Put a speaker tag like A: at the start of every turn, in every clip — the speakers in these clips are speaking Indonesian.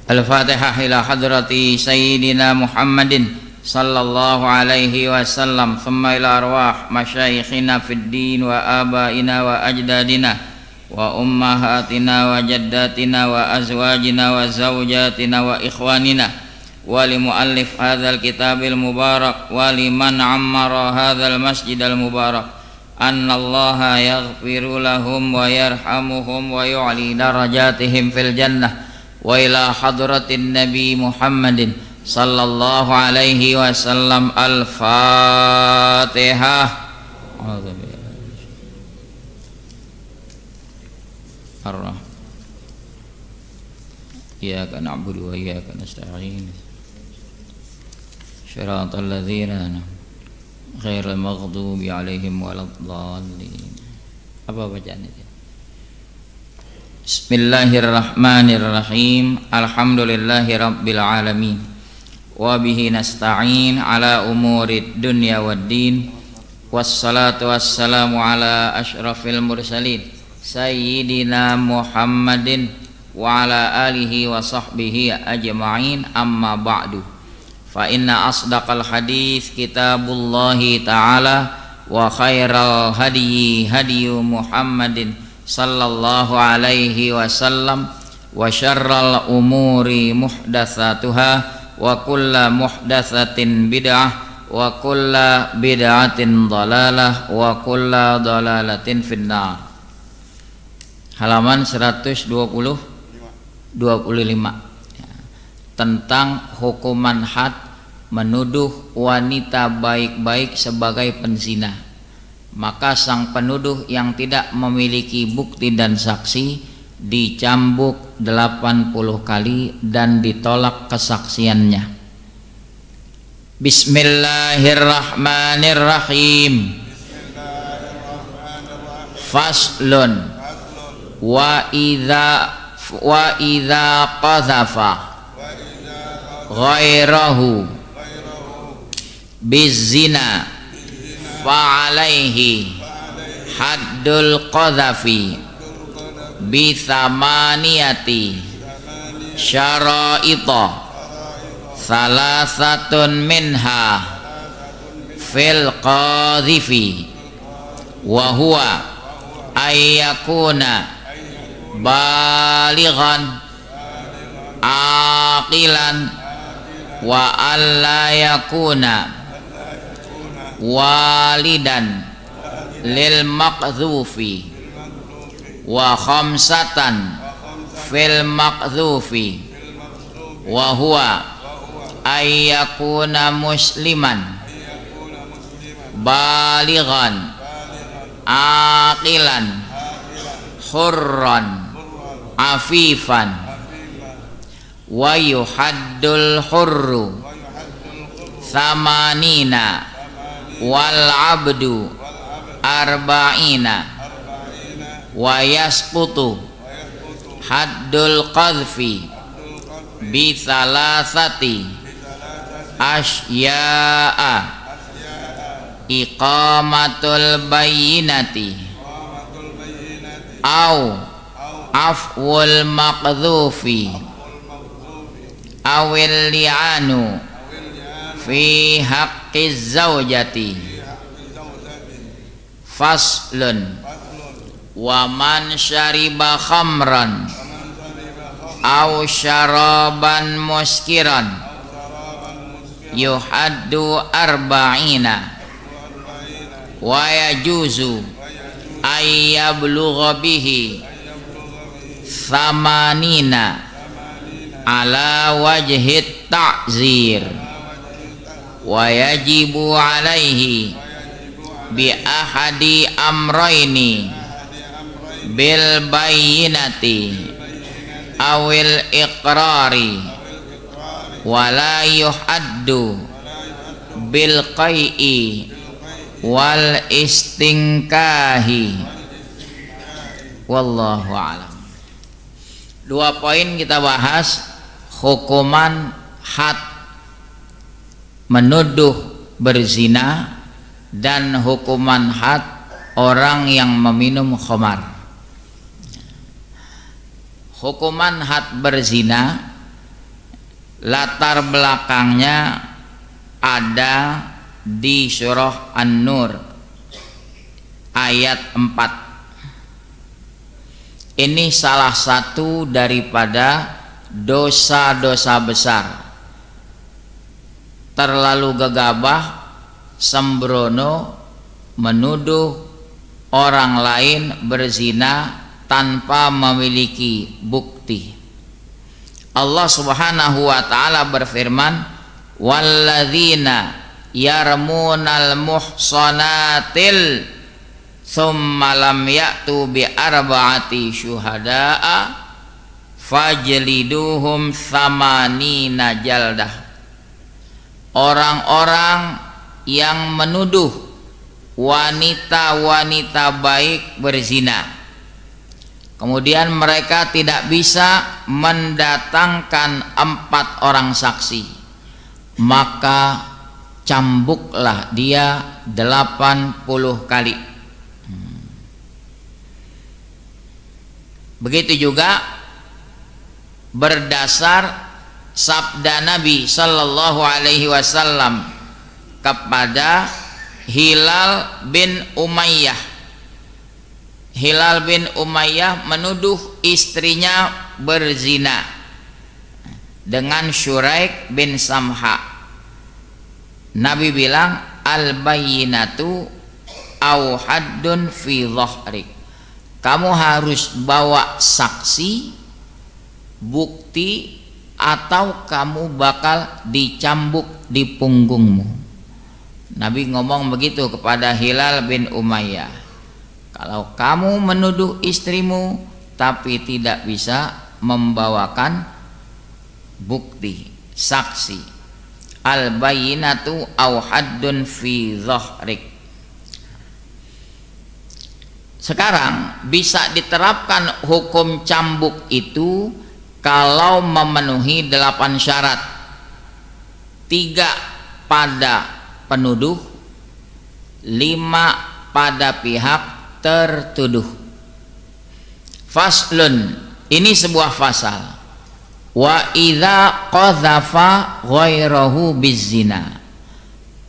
A: Al-Fatihah ila hadrati Sayyidina Muhammadin sallallahu alaihi wasallam, thumma ila arwah masyayikhina fid din wa abaina wa ajdadina wa ummahatina wa jaddatina wa azwajina wa zawjatina wa ikhwanina wa li muallif hadzal kitabil mubarak wa liman ammara hadzal masjidal mubarak annallaha yaghfiru lahum wa yarhamuhum wa yu'li darajatihim fil jannah wa ila hadratin nabi Muhammadin sallallahu alaihi wasallam. Al-Fatihah. Ar-Rahman. Iyyaka na'budu wa iyyaka nasta'in. Shiratal ladzina ghairil maghdubi 'alaihim waladdallin. Apa bacaan itu? Bismillahirrahmanirrahim. Alhamdulillahi rabbil alamin. Wa bihi nasta'in ala umurid dunya waddin. Wassalatu wassalamu ala asyrafil mursalin Sayyidina Muhammadin wa ala alihi wa sahbihi ajma'in, amma ba'du. Fa inna asdaqal hadits kitabullahi ta'ala wa khairal hadyi hadyu Muhammadin sallallahu alaihi wasallam wa syarral umuri muhdatsatuha wa kullu muhdatsatin bid'ah wa kullu bid'atin dhalalah wa kullu dhalalatin finnar. Halaman 125 tentang hukuman had menuduh wanita baik-baik sebagai penzina. Maka sang penuduh yang tidak memiliki bukti dan saksi dicambuk 80 kali dan ditolak kesaksiannya. Bismillahirrahmanirrahim. Faslun. Wa idza qadhafa ghairahu bizina fa'alaihi haddul qadhafi bi thamaniyati syara'ita salasatun minha fil qadhifi wa huwa ayyakuna balighan aqilan wa alla yakuna walidan lil maqdhufi wa khamsatan fil maqdhufi wa huwa ayyakuna musliman balighan aqilan hurran afifan wa yuhaddul hurru thamanina wal abdu arba'ina wa yasqutu haddul qadhfi bi thalathati asya'a iqamatul bayyinati au afwul maqdhufi awil li'anu fi haqqiz zawjati. Faslun. Wa man syariba khamran aw syaraban muskiran yuhaddu arba'ina wa yajuzu ayyablugha bihi thamanina ala wajhit ta'zir wa yajibu alaihi bi ahadi amrayni bil bayyinati awil iqrari wa la yuhaddu bil qai'i wal istinkahi. Wallahu a'lam. 2 poin kita bahas: hukuman had menuduh berzina dan hukuman had orang yang meminum khamar. Hukuman had berzina latar belakangnya ada di surah An-Nur ayat 4. Ini salah satu daripada dosa-dosa besar. Terlalu gegabah, sembrono, menuduh orang lain berzina tanpa memiliki bukti. Allah Subhanahu wa taala berfirman, walladzina yarmunal muhsanatil tsumma lam ya'tu bi arba'ati syuhada'a fajliduhum tsamanina jaldah. Orang-orang yang menuduh wanita-wanita baik berzina, kemudian mereka tidak bisa mendatangkan 4 orang saksi, maka cambuklah dia 80 kali. Begitu juga berdasar sabda Nabi sallallahu alaihi wasallam kepada Hilal bin Umayyah. Hilal bin Umayyah menuduh istrinya berzina dengan Syuraik bin Samha. Nabi bilang, al-bayyinatu au haddun fi dhahrik. Kamu harus bawa saksi, bukti, atau kamu bakal dicambuk di punggungmu. Nabi ngomong begitu kepada Hilal bin Umayyah. Kalau kamu menuduh istrimu tapi tidak bisa membawakan bukti, saksi, al-bayyinatu au haddun fi dhahrik. Sekarang bisa diterapkan hukum cambuk itu kalau memenuhi 8 syarat. 3 pada penuduh, 5 pada pihak tertuduh. Faslun, ini sebuah fasal. Wa idza qadhafa ghairahu bizzina.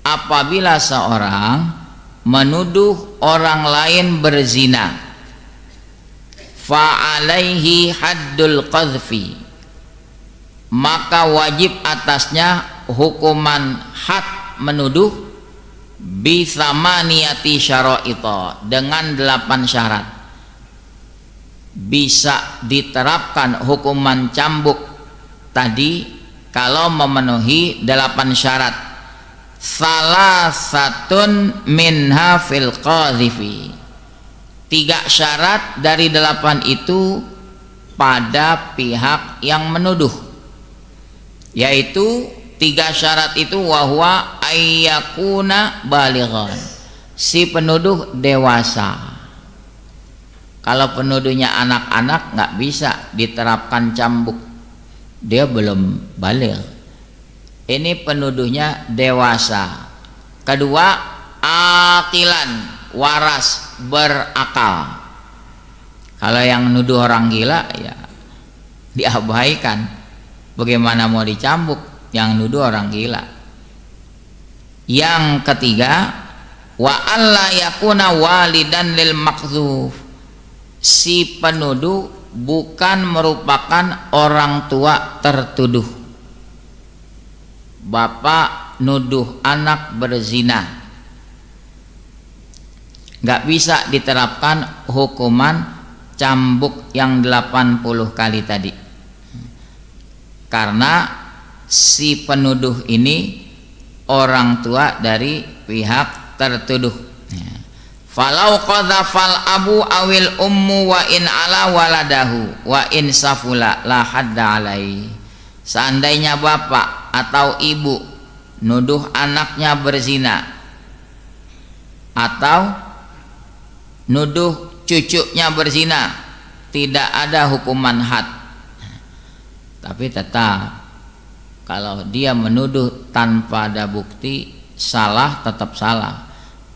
A: Apabila seorang menuduh orang lain berzina, fa alaihi haddul qadhfi, maka wajib atasnya hukuman had menuduh bi tsamaniyati syara'ita, dengan 8 syarat. Bisa diterapkan hukuman cambuk tadi kalau memenuhi 8 syarat. Salah satun minha fil qadhifi. 3 syarat dari 8 itu pada pihak yang menuduh, yaitu 3 syarat itu wahwa ayyakuna balighan, si penuduh dewasa. Kalau penuduhnya anak-anak nggak bisa diterapkan cambuk, dia belum baligh. Ini penuduhnya dewasa. Kedua, aqilan, waras, berakal. Kalau yang nuduh orang gila ya diabaikan. Bagaimana mau dicambuk yang nuduh orang gila? Yang ketiga, wa alla yakuna walidan lil maqdzuf, si penuduh bukan merupakan orang tua tertuduh. Bapak nuduh anak berzina, nggak bisa diterapkan hukuman cambuk yang 80 kali tadi, karena si penuduh ini orang tua dari pihak tertuduh. Falau qadzafal abu awil ummu wa in ala waladahu wa in safula la hadda alaihi. Seandainya bapak atau ibu nuduh anaknya berzina atau nuduh cucunya berzina, tidak ada hukuman had. Tapi tetap kalau dia menuduh tanpa ada bukti, salah tetap salah,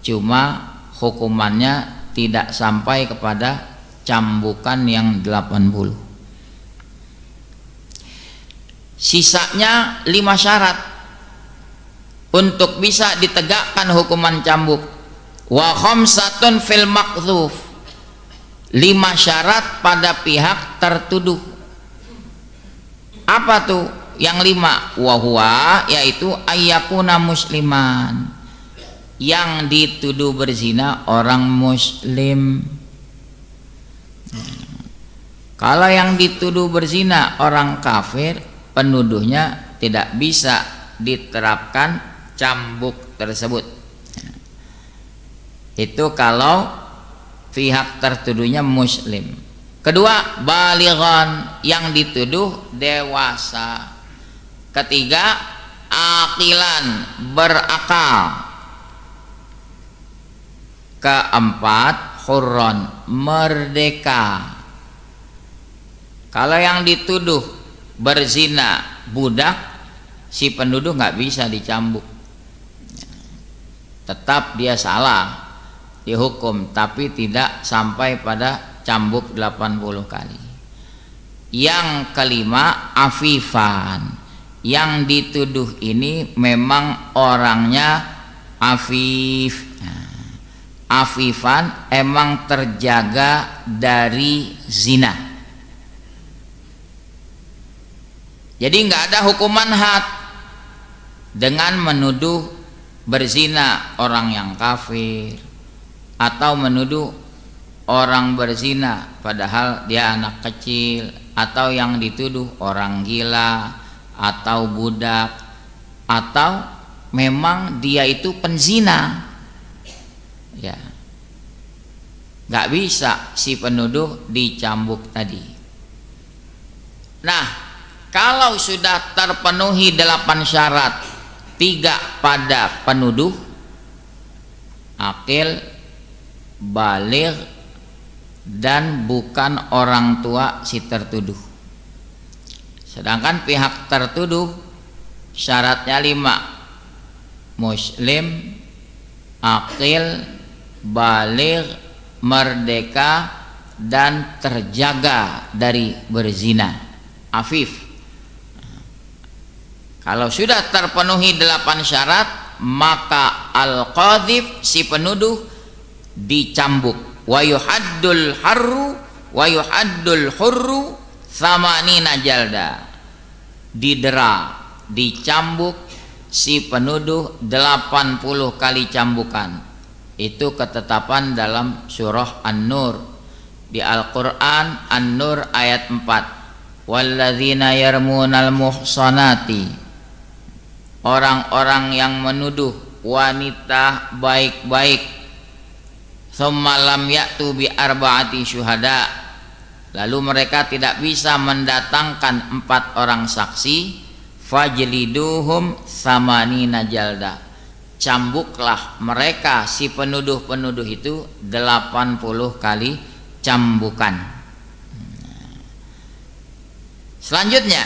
A: cuma hukumannya tidak sampai kepada cambukan yang 80. Sisanya 5 syarat untuk bisa ditegakkan hukuman cambuk. Wa khamsatun fil maqdzuf, 5 syarat pada pihak tertuduh. Apa tuh yang 5? Wa huwa, yaitu ayyakuna musliman, yang dituduh berzina orang muslim. Kalau yang dituduh berzina orang kafir, penuduhnya tidak bisa diterapkan cambuk tersebut. Itu kalau pihak tertuduhnya muslim. Kedua, balighan, yang dituduh dewasa. Ketiga, aqilan, berakal. Keempat, hurron, merdeka. Kalau yang dituduh berzina budak, si penuduh nggak bisa dicambuk, tetap dia salah, dihukum, tapi tidak sampai pada cambuk 80 kali. Yang kelima, afifan, yang dituduh ini memang orangnya afif. Afifan emang terjaga dari zina. Jadi nggak ada hukuman had dengan menuduh berzina orang yang kafir, atau menuduh orang berzina padahal dia anak kecil, atau yang dituduh orang gila atau budak, atau memang dia itu penzina. Ya, nggak bisa si penuduh dicambuk tadi. Nah, kalau sudah terpenuhi 8 syarat, 3 pada penuduh, akil, baligh, dan bukan orang tua si tertuduh. Sedangkan pihak tertuduh syaratnya 5: muslim, akil, baligh, merdeka, dan terjaga dari berzina, afif. Kalau sudah terpenuhi 8 syarat, maka al-qadhif, si penuduh, dicambuk. Wa yuhaddul harru wa yuhaddul hurru thamanina jalda, didera, dicambuk si penuduh 80 kali cambukan. Itu ketetapan dalam surah An-Nur di Al-Quran, An-Nur ayat 4. Walladzina yarmunal muhsanati, orang-orang yang menuduh wanita baik-baik, tsumma lam ya'tu bi arba'ati syuhada, lalu mereka tidak bisa mendatangkan 4 orang saksi, fajliduhum tsamanina jalda, cambuklah mereka si penuduh-penuduh itu 80 kali cambukan. Selanjutnya,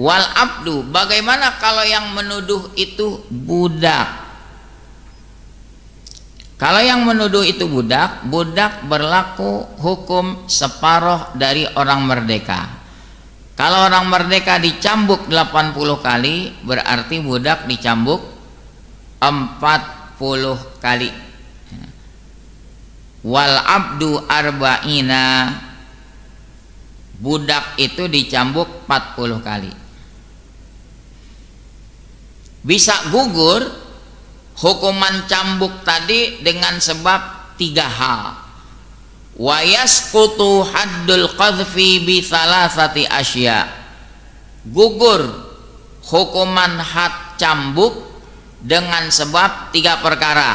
A: wal abdu, bagaimana kalau yang menuduh itu budak? Kalau yang menuduh itu budak, budak berlaku hukum separuh dari orang merdeka. Kalau orang merdeka dicambuk 80 kali, berarti budak dicambuk 40 kali. Wal abdu arba'ina, budak itu dicambuk 40 kali. Bisa gugur hukuman cambuk tadi dengan sebab 3 hal. Wa yasqutu haddul qadhfi bi thalathati asya, gugur hukuman had cambuk dengan sebab 3 perkara.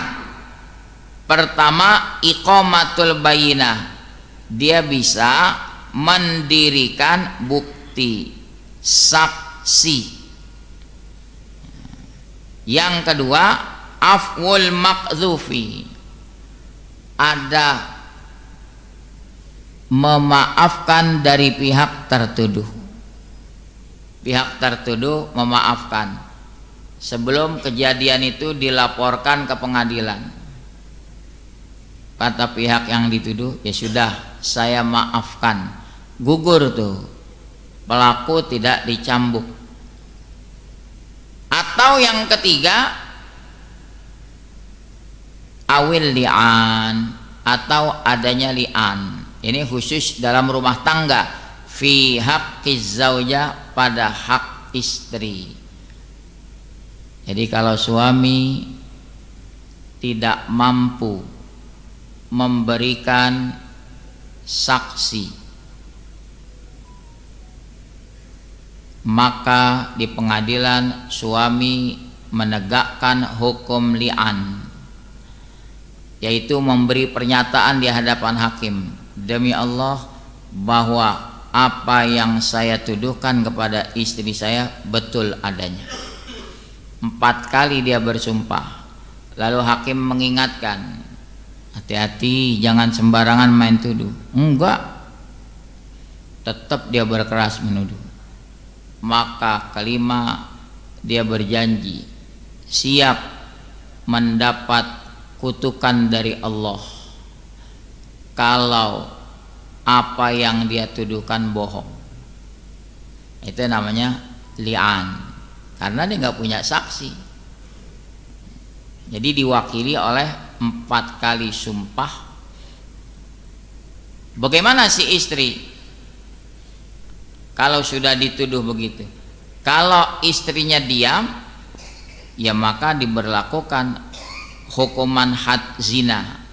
A: Pertama, iqamatul bayyinah, dia bisa mendirikan bukti, saksi. Yang kedua, afwul maqdhufi, ada memaafkan dari pihak tertuduh. Pihak tertuduh memaafkan sebelum kejadian itu dilaporkan ke pengadilan. Kata pihak yang dituduh, ya sudah, saya maafkan. Gugur tuh, pelaku tidak dicambuk. Atau yang ketiga, awil li'an, atau adanya li'an. Ini khusus dalam rumah tangga, fi haqqiz zaujah, pada hak istri. Jadi kalau suami tidak mampu memberikan saksi, maka di pengadilan suami menegakkan hukum li'an, yaitu memberi pernyataan di hadapan hakim, demi Allah bahwa apa yang saya tuduhkan kepada istri saya betul adanya. 4 kali dia bersumpah. Lalu hakim mengingatkan, hati-hati jangan sembarangan main tuduh. Enggak, tetap dia berkeras menuduh. Maka kelima, dia berjanji siap mendapat kutukan dari Allah kalau apa yang dia tuduhkan bohong. Itu namanya li'an, karena dia nggak punya saksi. Jadi diwakili oleh 4 kali sumpah. Bagaimana si istri kalau sudah dituduh begitu? Kalau istrinya diam, ya maka diberlakukan hukuman had zina.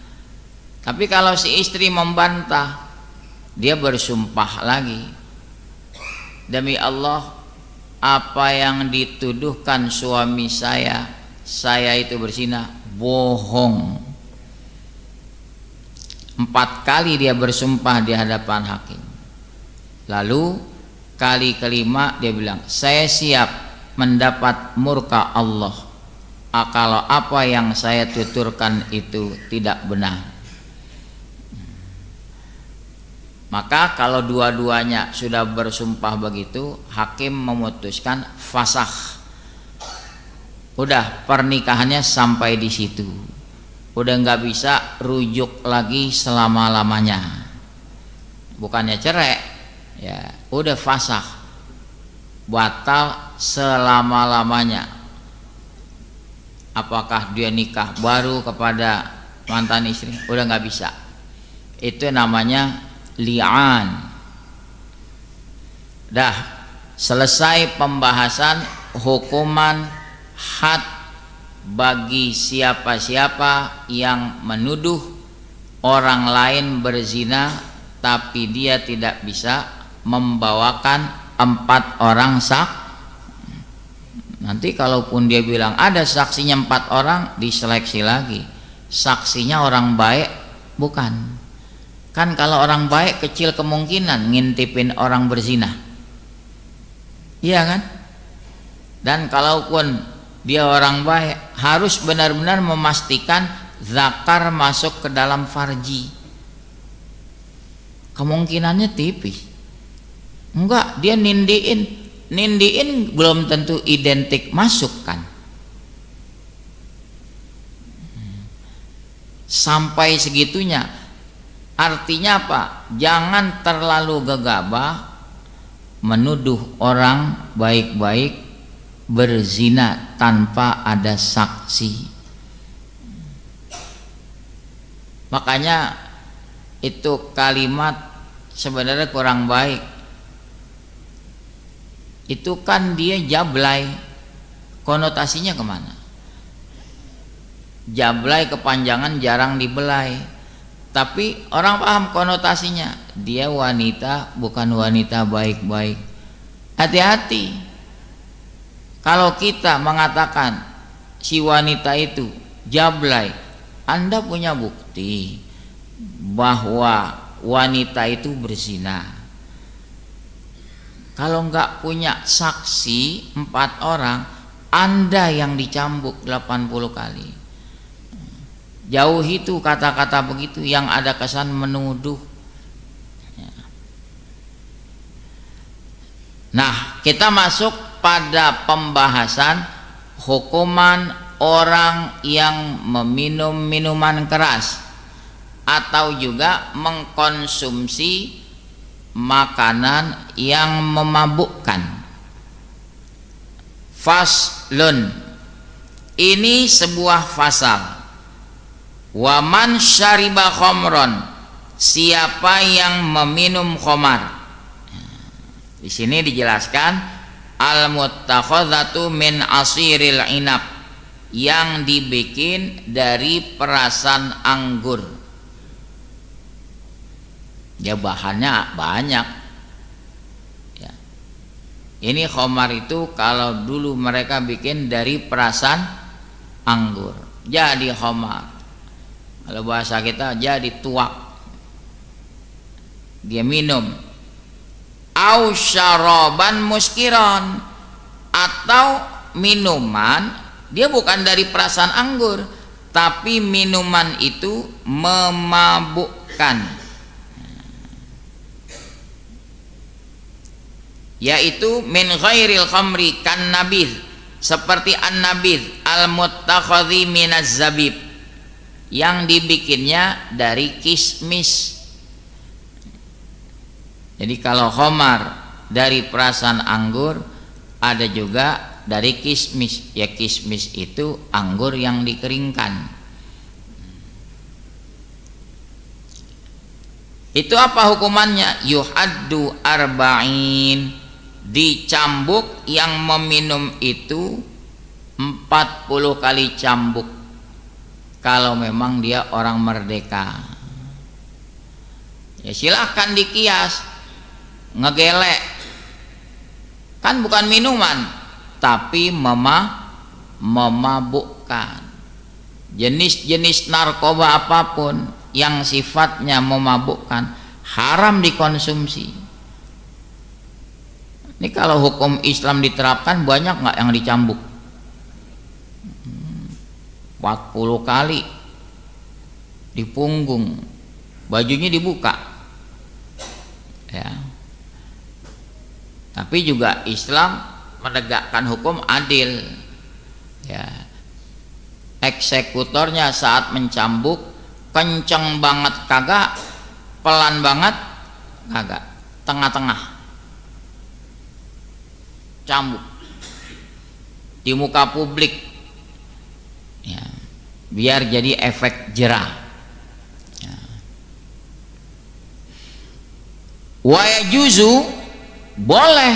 A: Tapi kalau si istri membantah, dia bersumpah lagi, demi Allah apa yang dituduhkan suami saya itu berzina, bohong. 4 kali dia bersumpah di hadapan hakim. Lalu kali kelima dia bilang, saya siap mendapat murka Allah kalau apa yang saya tuturkan itu tidak benar. Maka kalau dua-duanya sudah bersumpah begitu, hakim memutuskan fasakh. Udah, pernikahannya sampai di situ. Udah nggak bisa rujuk lagi selama-lamanya. Bukannya cerai, ya udah fasakh, batal selama-lamanya. Apakah dia nikah baru kepada mantan istri? Udah nggak bisa. Itu namanya li'an. Dah selesai pembahasan hukuman had bagi siapa-siapa yang menuduh orang lain berzina tapi dia tidak bisa membawakan 4 orang Nanti kalaupun dia bilang ada saksinya 4 orang, diseleksi lagi. Saksinya orang baik bukan. Kan kalau orang baik kecil kemungkinan ngintipin orang berzina. Iya kan? Dan kalaupun dia orang baik, harus benar-benar memastikan zakar masuk ke dalam farji. Kemungkinannya tipis. Enggak, dia nindiin belum tentu identik masuk kan. Sampai segitunya. Artinya apa? Jangan terlalu gegabah menuduh orang baik-baik berzina tanpa ada saksi. Makanya itu kalimat sebenarnya kurang baik. Itu kan dia jablay, konotasinya kemana? Jablay kepanjangan jarang dibelai, tapi orang paham konotasinya. Dia wanita, bukan wanita baik-baik. Hati-hati kalau kita mengatakan si wanita itu jablay. Anda punya bukti bahwa wanita itu berzina. Kalau enggak punya saksi 4 orang, Anda yang dicambuk 80 kali. Jauhi itu kata-kata begitu yang ada kesan menuduh. Nah, kita masuk pada pembahasan hukuman orang yang meminum minuman keras atau juga mengkonsumsi makanan yang memabukkan. Faslun, ini sebuah fasal. Waman syariba khamron, siapa yang meminum khamar. Di sini dijelaskan al muttakhadzatu min asiril inab, yang dibikin dari perasan anggur. Ya bahannya banyak. Ya. Ini khamar itu kalau dulu mereka bikin dari perasan anggur, jadi khamar. Kalau bahasa kita jadi tuak, dia minum. Au syaraban muskiron, atau minuman dia bukan dari perasan anggur, tapi minuman itu memabukkan, yaitu min ghairil khamri kan nabidh, seperti an nabidh al muttakhadhi minaz zabib, yang dibikinnya dari kismis. Jadi kalau khamar dari perasan anggur, ada juga dari kismis. Ya kismis itu anggur yang dikeringkan. Itu apa hukumannya? Yuhaddu arba'in, dicambuk yang meminum itu 40 kali cambuk, kalau memang dia orang merdeka. Ya silahkan dikias, ngegelek, kan bukan minuman tapi memabukkan. Jenis-jenis narkoba apapun yang sifatnya memabukkan haram dikonsumsi. Ini kalau hukum Islam diterapkan, banyak nggak yang dicambuk? 40 kali di punggung, bajunya dibuka, ya. Tapi juga Islam menegakkan hukum adil, ya. Eksekutornya saat mencambuk kenceng banget kagak, pelan banget kagak, tengah-tengah cambuk di muka publik, ya, biar jadi efek jerah, ya. Wa yajuzu, boleh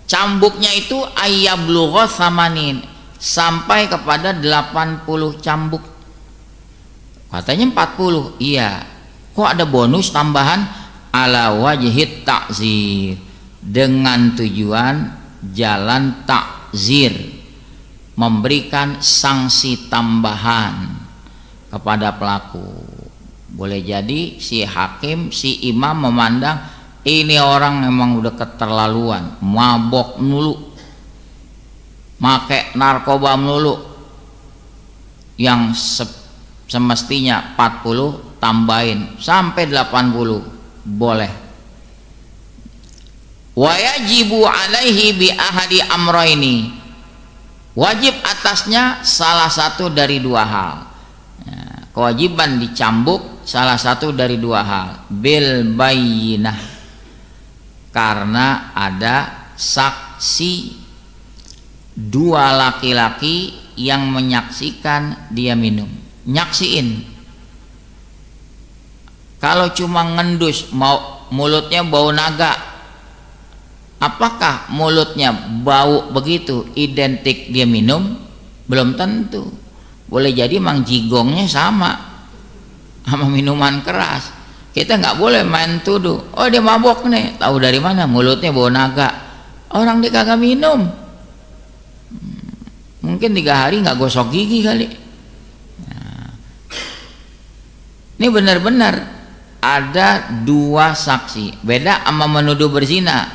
A: cambuknya itu ayyablugha samanin, sampai kepada 80 cambuk. Katanya 40, iya. Kok ada bonus tambahan? Ala wajhit ta'zir, dengan tujuan jalan takzir, memberikan sanksi tambahan kepada pelaku. Boleh jadi si hakim, si imam memandang ini orang memang udah keterlaluan, mabok melulu, make narkoba melulu, yang semestinya 40 tambahin sampai 80, boleh. Wa yajibu alaihi bi ahadi amroini, wajib atasnya salah satu dari dua hal, ya, kewajiban dicambuk salah satu dari dua hal. Bil bayyinah, karena ada saksi, dua laki-laki yang menyaksikan dia minum, nyaksiin. Kalau cuma ngendus, mulutnya bau naga, apakah mulutnya bau begitu identik dia minum? Belum tentu. Boleh jadi mang jigongnya sama minuman keras. Kita nggak boleh main tuduh, oh dia mabok nih, tahu dari mana? Mulutnya bau naga, orang dia kagak minum, mungkin 3 hari nggak gosok gigi kali. Nah, ini benar-benar ada dua saksi, beda sama menuduh berzina,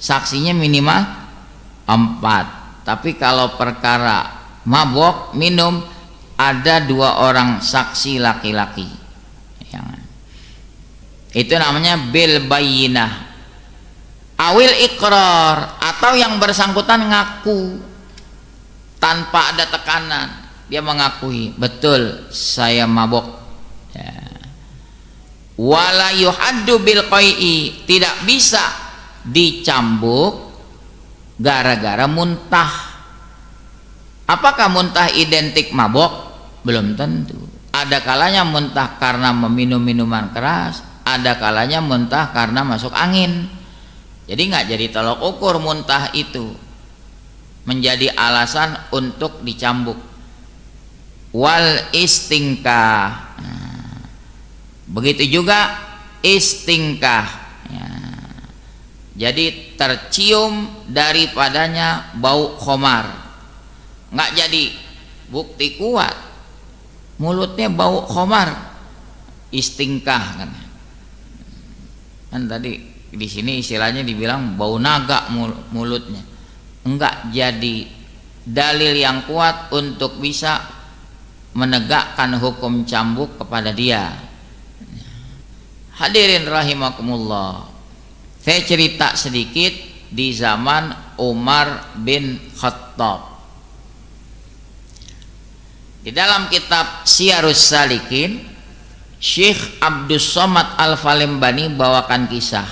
A: saksinya minimal 4. Tapi kalau perkara mabok minum, ada 2 orang saksi laki-laki, itu namanya bil bayyinah. Awil ikrar, atau yang bersangkutan ngaku tanpa ada tekanan, dia mengakui betul saya mabok, ya. Wala yuhaddu bil qai'i, tidak bisa dicambuk gara-gara muntah. Apakah muntah identik mabok? Belum tentu. Ada kalanya muntah karena meminum minuman keras, ada kalanya muntah karena masuk angin. Jadi nggak jadi tolok ukur muntah itu menjadi alasan untuk dicambuk. Wal istingkah, begitu juga istingkah, ya. Jadi tercium daripadanya bau khomar, nggak jadi bukti kuat mulutnya bau khomar, istingkah kan tadi di sini istilahnya dibilang bau naga mulutnya, enggak jadi dalil yang kuat untuk bisa menegakkan hukum cambuk kepada dia. Hadirin rahimakumullah, saya cerita sedikit di zaman Umar bin Khattab. Di dalam kitab Siyarus Salikin, Syekh Abdus Somad Al-Falembani bawakan kisah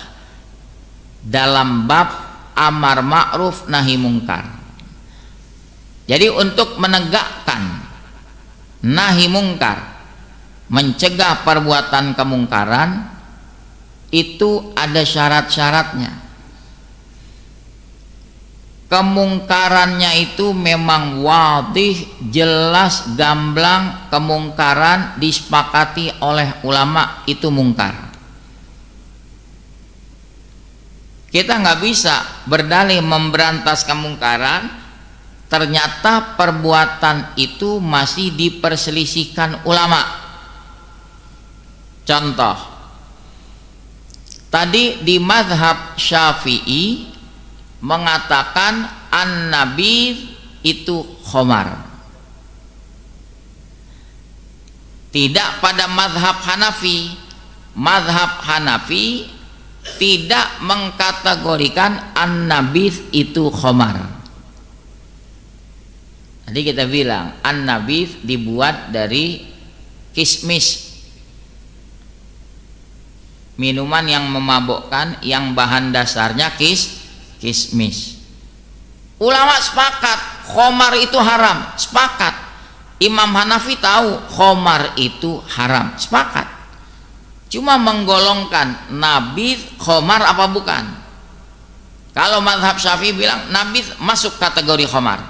A: dalam bab amar ma'ruf nahi mungkar. Jadi untuk menegakkan nahi mungkar, mencegah perbuatan kemungkaran, itu ada syarat-syaratnya. Kemungkarannya itu memang wadih, jelas, gamblang. Kemungkaran disepakati oleh ulama itu mungkar. Kita nggak bisa berdalih memberantas kemungkaran, ternyata perbuatan itu masih diperselisihkan ulama. Contoh, tadi di mazhab Syafi'i mengatakan an-nabidh itu khomar. Tidak pada mazhab Hanafi. Mazhab Hanafi tidak mengkategorikan an-nabidh itu khomar. Tadi kita bilang an-nabidh dibuat dari kismis, minuman yang memabukkan yang bahan dasarnya kismis. Ulama sepakat khomar itu haram, sepakat. Imam Hanafi tahu khomar itu haram, sepakat. Cuma menggolongkan nabidh khomar apa bukan. Kalau mazhab Syafi'i bilang nabidh masuk kategori khomar,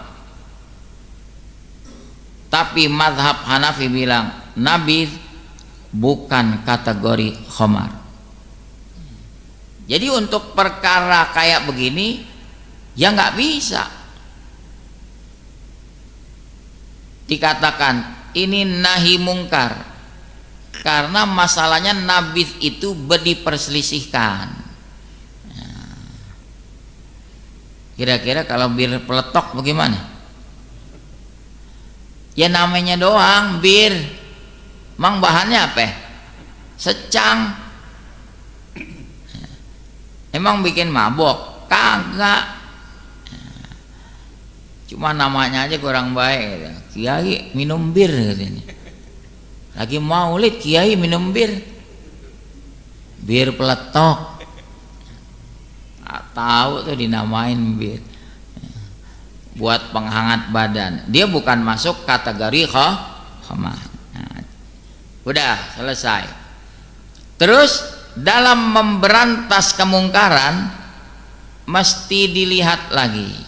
A: tapi mazhab Hanafi bilang nabidh bukan kategori khomar. Jadi untuk perkara kayak begini ya nggak bisa dikatakan ini nahi mungkar, karena masalahnya nabidh itu diperselisihkan. Kira-kira kalau bir peletok bagaimana? Ya namanya doang bir, mang bahannya apa? Secang. Emang bikin mabok? Kagak. Cuma namanya aja kurang baik. Kiai minum bir katanya. Lagi maulid kiai minum bir. Bir peletok. Nggak tahu tuh dinamain bir. Buat penghangat badan. Dia bukan masuk kategori khamar. Nah, udah selesai. Terus dalam memberantas kemungkaran mesti dilihat lagi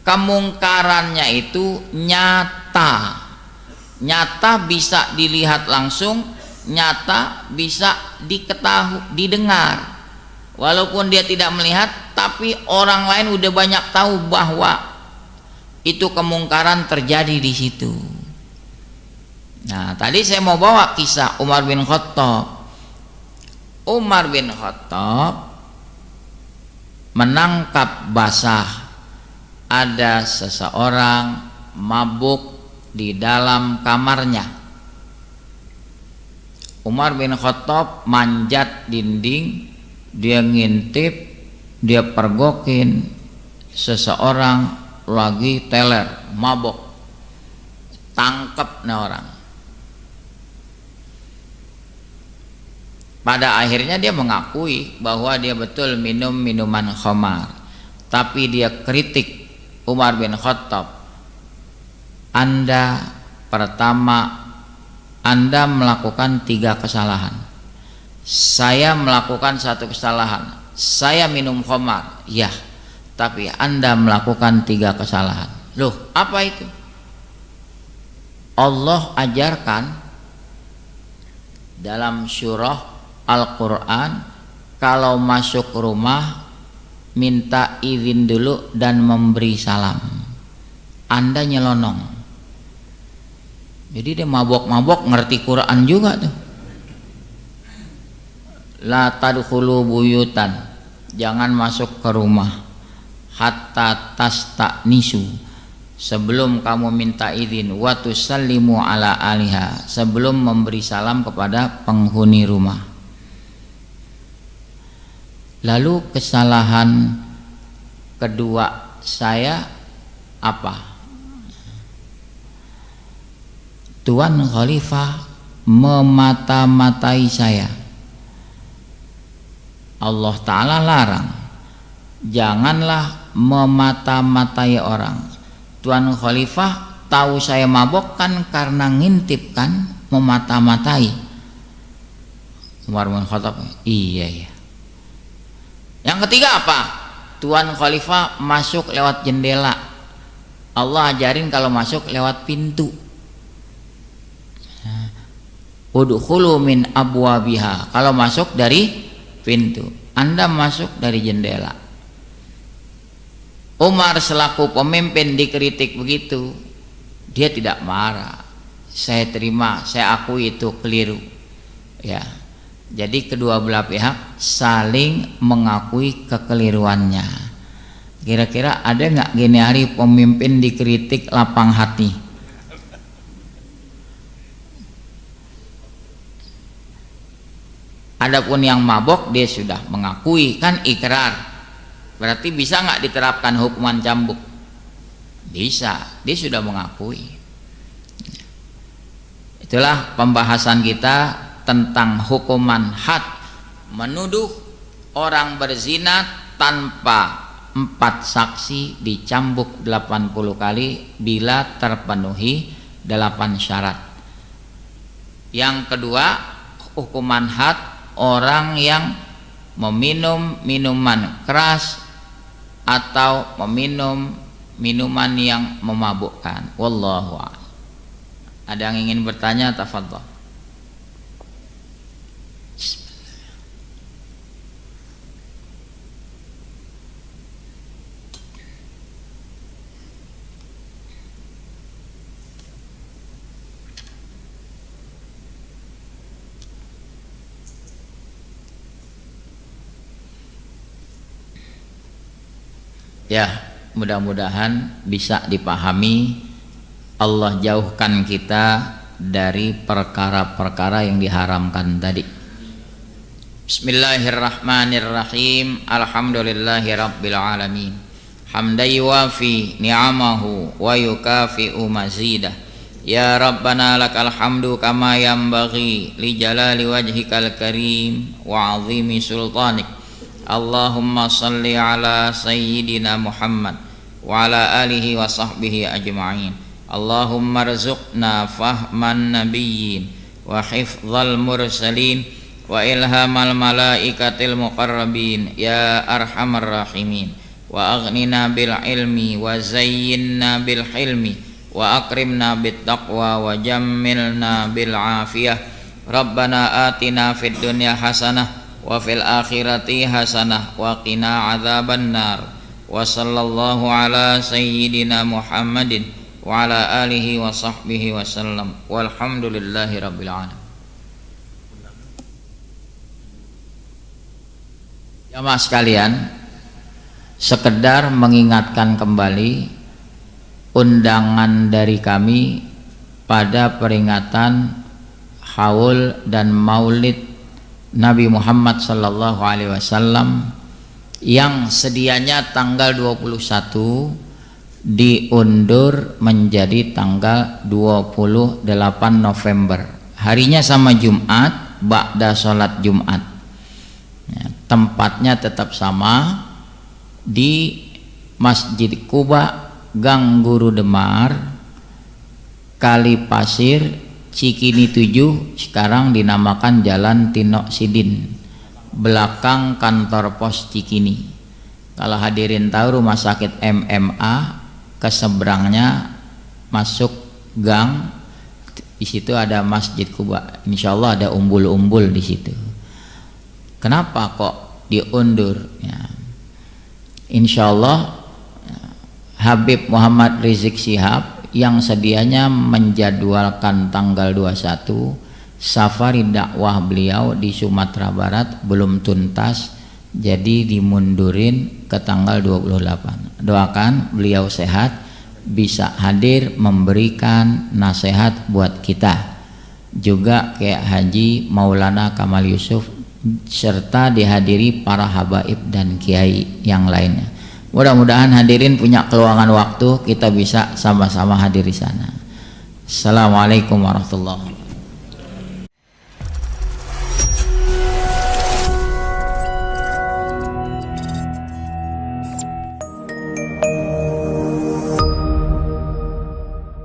A: kemungkarannya itu nyata bisa dilihat langsung, nyata bisa diketahui, didengar. Walaupun dia tidak melihat, tapi orang lain udah banyak tahu bahwa itu kemungkaran terjadi di situ. Nah, tadi saya mau bawa kisah Umar bin Khattab. Umar bin Khattab menangkap basah ada seseorang mabuk di dalam kamarnya. Umar bin Khattab manjat dinding, dia ngintip, dia pergokin seseorang lagi teler, mabuk. Tangkep nih orang. Pada akhirnya dia mengakui bahwa dia betul minum minuman khamar. tapi dia kritik Umar bin Khattab, pertama Anda melakukan 3 kesalahan, saya melakukan 1 kesalahan, saya minum khamar, ya, tapi Anda melakukan 3 kesalahan. Loh, apa itu? Allah ajarkan dalam surah Al-Quran, kalau masuk rumah minta izin dulu dan memberi salam. Anda nyelonong, jadi dia mabok-mabok ngerti Quran juga tuh. La tadkhulu buyutan, jangan masuk ke rumah, hatta tasta'nisu, sebelum kamu minta izin, wa tusallimu ala aliha, sebelum memberi salam kepada penghuni rumah. Lalu kesalahan kedua saya apa? Tuan Khalifah memata-matai saya. Allah Ta'ala larang, janganlah memata-matai orang. Tuan Khalifah tahu saya mabok kan karena ngintip kan, memata-matai. Umar bin Khattab, iya. Yang ketiga apa? Tuan Khalifah masuk lewat jendela. Allah ajarin kalau masuk lewat pintu. Udkhulu min abwabiha, kalau masuk dari pintu. Anda masuk dari jendela. Umar selaku pemimpin dikritik begitu, dia tidak marah. Saya terima, saya akui itu keliru. Ya. Jadi kedua belah pihak saling mengakui kekeliruannya. Kira-kira ada nggak gini hari pemimpin dikritik lapang hati? Adapun yang mabok dia sudah mengakui, kan ikrar. Berarti bisa nggak diterapkan hukuman cambuk? Bisa, dia sudah mengakui. Itulah pembahasan kita tentang hukuman had, menuduh orang berzina tanpa 4 saksi dicambuk 80 kali bila terpenuhi 8 syarat. Yang kedua, hukuman had orang yang meminum minuman keras atau meminum minuman yang memabukkan. Wallahu a'lam. Ada yang ingin bertanya? Tafadhol. Ya, mudah-mudahan bisa dipahami. Allah jauhkan kita dari perkara-perkara yang diharamkan tadi. Bismillahirrahmanirrahim. Alhamdulillahi rabbil alamin. Hamdan yuwafi ni'amahu wa yukafi'u mazidah. Ya Rabbana lakal hamdu kama yanbaghi li jalali wajhikal karim wa 'azimi sultanik. Allahumma salli ala sayyidina Muhammad wa ala alihi wa sahbihi ajma'in. Allahumma rzuqna fahman nabiyyin wa hifdzal mursalin wa ilhamal malaikatil muqarrabin ya arhamar rahimin. Wa aghnina bil ilmi wa zayyinna bil hilmi wa akrimna bit taqwa wa jammilna bil afiyah. Rabbana atina fid dunya hasanah wa fil akhirati hasanah wa qina adzaban nar. Wa sallallahu ala sayyidina Muhammadin wa ala alihi wa sahbihi wa sallam. Walhamdulillahi rabbil alamin. Jamaah sekalian, sekedar mengingatkan kembali undangan dari kami pada peringatan haul dan maulid Nabi Muhammad sallallahu alaihi wasallam yang sedianya tanggal 21 diundur menjadi tanggal 28 November. Harinya sama Jumat, ba'da sholat Jumat. Ya, tempatnya tetap sama di Masjid Kuba, Gang Guru Demar, Kali Pasir, Cikini 7, sekarang dinamakan Jalan Tino Sidin, belakang kantor pos Cikini. Kalau hadirin tahu rumah sakit MMA, keseberangnya masuk gang, di situ ada Masjid Kuba. Insya Allah ada umbul-umbul di situ. Kenapa kok diundur? Ya. Insya Allah Habib Muhammad Rizik Syihab yang sedianya menjadwalkan tanggal 21, safari dakwah beliau di Sumatera Barat belum tuntas, jadi dimundurin ke tanggal 28. Doakan beliau sehat, bisa hadir memberikan nasihat buat kita. Juga kayak Haji Maulana Kamal Yusuf, serta dihadiri para habaib dan kiai yang lainnya. Mudah-mudahan hadirin punya keluangan waktu, kita bisa sama-sama hadir di sana. Assalamualaikum warahmatullahi wabarakatuh.